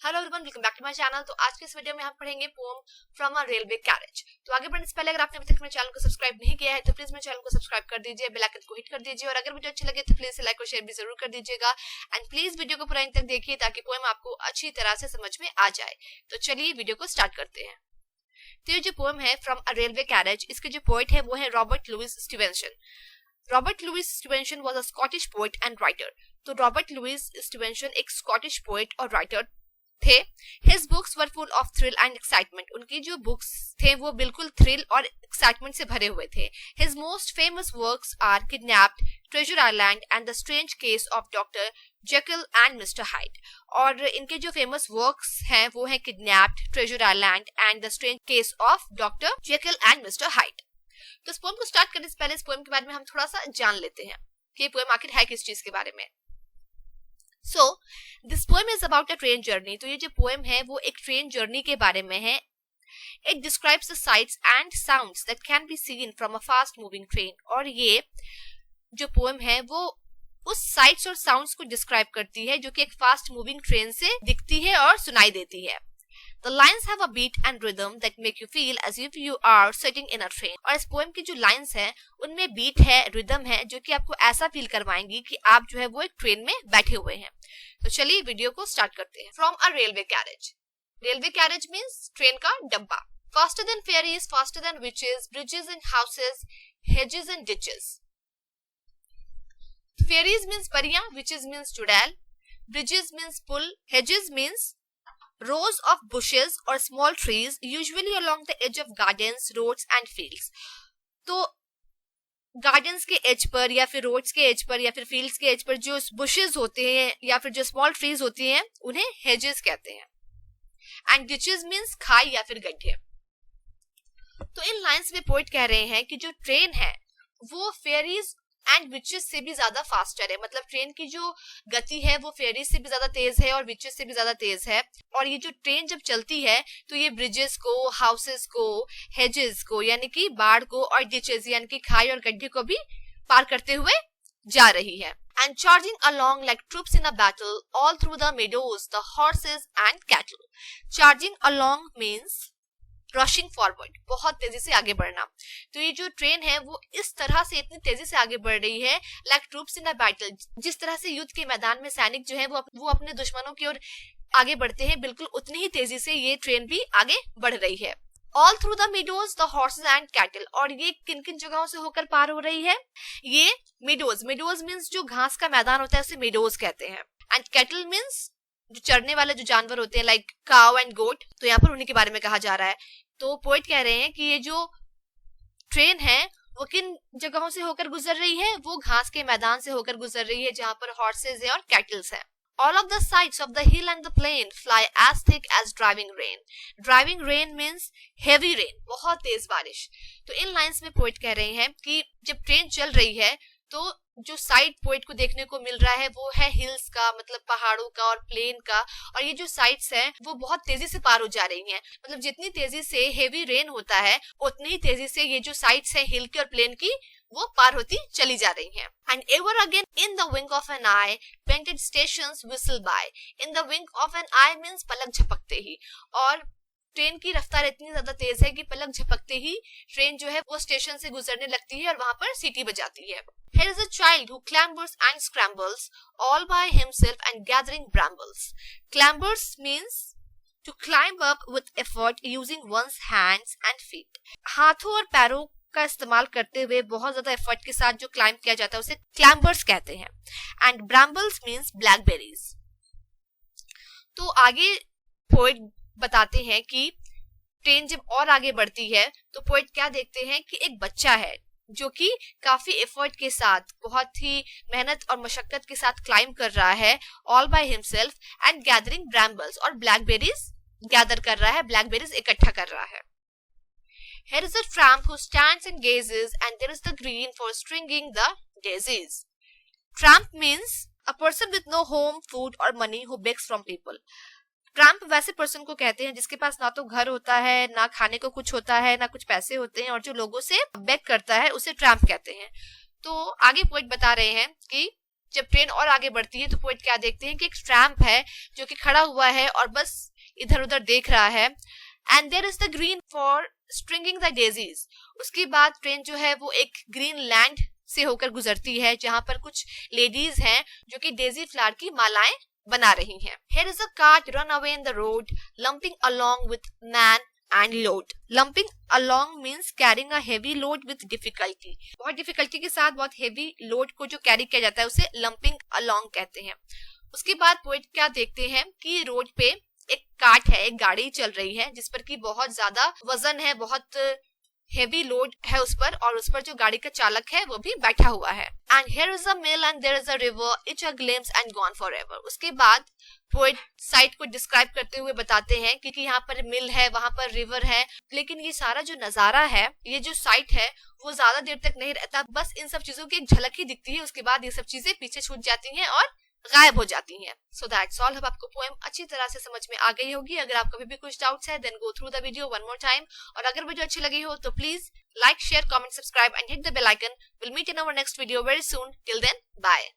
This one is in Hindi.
Hello everyone, welcome back to my channel. तो आज के इस वीडियो में हम पढ़ेंगे poem from a railway carriage. तो आगे बढ़ने से पहले अगर आपने अभी तक मेरे चैनल को सब्सक्राइब नहीं किया है तो प्लीज मेरे चैनल को सब्सक्राइब कर दीजिए, बेल आइकन को हिट कर दीजिए और अगर वीडियो अच्छी लगे तो प्लीज लाइक और शेयर भी जरूर कर दीजिएगा। एंड प्लीज वीडियो को पूरा अंत तक देखिए ताकि पोएम आपको अच्छी तरह से समझ में आ जाए। तो चलिए वीडियो को स्टार्ट करते हैं। तो ये जो पोएम है फ्रॉम अ रेलवे कैरेज, इसके जो पोएट है वो है Robert Louis Stevenson. Robert Louis Stevenson was a Scottish poet and writer. तो रॉबर्ट लुइस स्टीवेंसन एक स्कॉटिश पोएट और राइटर थे। His books were full of thrill and excitement. उनकी जो बुक्स थे वो बिल्कुल थ्रिल और एक्साइटमेंट से भरे हुए थे। His most famous works are Kidnapped, Treasure Island and The Strange Case of Dr. Jekyll and Mr. Hyde. और इनके जो फेमस वर्क्स हैं वो हैं Kidnapped, Treasure Island and The Strange Case of Dr. Jekyll and Mr. Hyde. तो इस पोएम को स्टार्ट करने से पहले इस पोएम के बारे में हम थोड़ा सा जान लेते हैं कि ये पोएम आखिर है किस चीज के बारे में। So, this poem is about a train journey. तो ये जो पोएम है वो एक ट्रेन जर्नी के बारे में है। It describes the sights and sounds that can be seen from a fast moving train. और ये जो पोएम है वो उस साइट्स और साउंड्स को डिस्क्राइब करती है जो कि एक फास्ट मूविंग ट्रेन से दिखती है और सुनाई देती है। The lines have a beat and rhythm that make you feel as if you are sitting in a train. और इस पोएम की जो लाइंस हैं उनमें बीट है, रिदम है जो कि आपको ऐसा फील करवाएंगी कि आप जो है वो एक ट्रेन में बैठे हुए हैं। तो चलिए वीडियो को स्टार्ट करते हैं। From a railway carriage. Railway carriage means train का डब्बा। Faster than fairies, faster than witches, bridges and houses, hedges and ditches. Fairies means परियां, विचेस मीन्स चुड़ैल, ब्रिजेस मीन्स पुल, hedges means rows of bushes or small trees usually along the edge of gardens, roads and fields. तो गार्डन्स के एज पर या फिर रोड्स के एज पर या फिर फील्ड्स के एज पर जो बुशेस होते हैं या फिर जो स्मॉल ट्रीज होती हैं उन्हें हेजेस कहते हैं। एंड डिचेस मीन्स खाई या फिर गड्ढे। तो इन लाइंस में पोएट कह रहे हैं कि जो ट्रेन है वो फेरीज एंड विचेस से भी ज्यादा फास्टर है। मतलब ट्रेन की जो गति है वो फेरीज से भी ज्यादा तेज है और विचेस से भी ज्यादा तेज है। और ये जो ट्रेन जब चलती है तो ये ब्रिजेस को, हाउसेस को, हेजेस को यानी कि बाढ़ को और डिचेस यानी कि खाई और गड्ढे को भी पार करते हुए जा रही है। And charging along like troops in a battle all through the meadows, the horses and cattle. Charging along means rushing forward, बहुत तेजी से आगे बढ़ना। तो ये जो ट्रेन है वो इस तरह से इतनी तेजी से आगे बढ़ रही है like troops in a battle. जिस तरह से युद्ध के मैदान में सैनिक जो है वो अपने दुश्मनों की ओर आगे बढ़ते हैं, बिल्कुल उतनी ही तेजी से ये ट्रेन भी आगे बढ़ रही है। All through the meadows, the horses and cattle. और ये किन किन जगहों से होकर पार हो रही है? ये मीडोज, मीडोज मीन्स जो घास का मैदान होता है उसे मीडोज कहते हैं। एंड कैटल मीन्स जो चरने वाले जो जानवर होते हैं लाइक काउ एंड गोट। तो यहाँ पर उन्हीं के बारे में कहा जा रहा है। तो पोएट कह रहे हैं कि ये जो ट्रेन है वो किन जगहों से होकर गुजर रही है? वो घास के मैदान से होकर गुजर रही है जहां पर हॉर्सेस है और कैटल्स हैं। All of the sides of the hill and the plain fly as thick as driving rain. Driving rain means heavy rain, बहुत तेज बारिश। तो इन लाइंस में पोएट कह रहे हैं कि जब ट्रेन चल रही है तो जो साइड पोएट को देखने को मिल रहा है वो है हिल्स का, मतलब पहाड़ों का और प्लेन का। और ये जो साइड्स हैं वो बहुत तेजी से पार हो जा रही हैं। मतलब जितनी तेजी से हेवी रेन होता है उतनी ही तेजी से ये जो साइड्स हैं हिल की और प्लेन की वो पार होती चली जा रही हैं। And ever again in the wink of an eye painted stations whistle by. In the wink of an eye means पलक झपकते ही। और ट्रेन की रफ्तार इतनी ज्यादा तेज है कि पलक झपकते ही ट्रेन जो है वो स्टेशन से गुजरने लगती है और वहां पर सीटी बजाती है। Here is a child who clambers and scrambles all by himself and gathering brambles. Clambers means to climb up with effort using one's hands and feet. हाथों और पैरों का इस्तेमाल करते हुए बहुत ज्यादा एफर्ट के साथ जो क्लाइंब किया जाता है उसे क्लैम्बर्स कहते हैं। And brambles means blackberries. तो आगे पोएट बताते हैं कि ट्रेन जब और आगे बढ़ती है तो पोएट क्या देखते हैं कि एक बच्चा है जो कि काफी एफर्ट के साथ, बहुत ही मेहनत और मशक्कत के साथ क्लाइंब कर रहा है all by himself and gathering brambles. और ब्लैकबेरीज गैदर कर रहा है, ब्लैकबेरीज इकट्ठा कर रहा है। Here is a tramp who stands and gazes and there is the green for stringing the daisies. Tramp means a person with no home, food or money who begs from people. Tramp वैसे पर्सन को कहते हैं जिसके पास ना तो घर होता है, ना खाने को कुछ होता है, ना कुछ पैसे होते हैं और जो लोगों से बेग करता है उसे ट्रैम्प कहते हैं। तो आगे पोएट बता रहे हैं कि जब ट्रेन और आगे बढ़ती है तो पोएट क्या देखते हैं कि एक ट्रैम्प है जो कि खड़ा हुआ है और बस इधर उधर देख रहा है। And there is the green for stringing the daisies. उसके बाद ट्रेन जो है वो एक ग्रीन लैंड से होकर गुजरती है जहां पर कुछ लेडीज हैं जो कि डेजी फ्लावर की मालाएं बना रही हैं। Here is a cart run away in the road, lumping along with man and load. Lumping along means carrying a heavy load with difficulty. बहुत डिफिकल्टी के साथ बहुत हेवी लोड को जो कैरी किया जाता है उसे lumping along कहते हैं। उसके बाद पोएट क्या देखते हैं कि रोड पे एक कार्ट है, एक गाड़ी चल रही है जिस पर कि बहुत ज्यादा वजन है, बहुत हेवी लोड है उस पर, और उस पर जो गाड़ी का चालक है वो भी बैठा हुआ है। And here is a mill and there is a river, each a glimpse and gone forever. उसके बाद पोएट साइट को डिस्क्राइब करते हुए बताते हैं कि यहाँ पर मिल है, वहां पर रिवर है, लेकिन ये सारा जो नजारा है, ये जो साइट है वो ज्यादा देर तक नहीं रहता, बस इन सब चीजों की एक झलक ही दिखती है, उसके बाद ये सब चीजें पीछे छूट जाती हैं और गायब हो जाती हैं। So that's all. अब आपको पोएम अच्छी तरह से समझ में आ गई होगी। अगर आपको अभी भी कुछ डाउट्स है then go through the video one more time, और अगर वीडियो अच्छी लगी हो तो please like, share, comment, subscribe and hit the bell icon. Will meet in our next video very soon. Till then bye.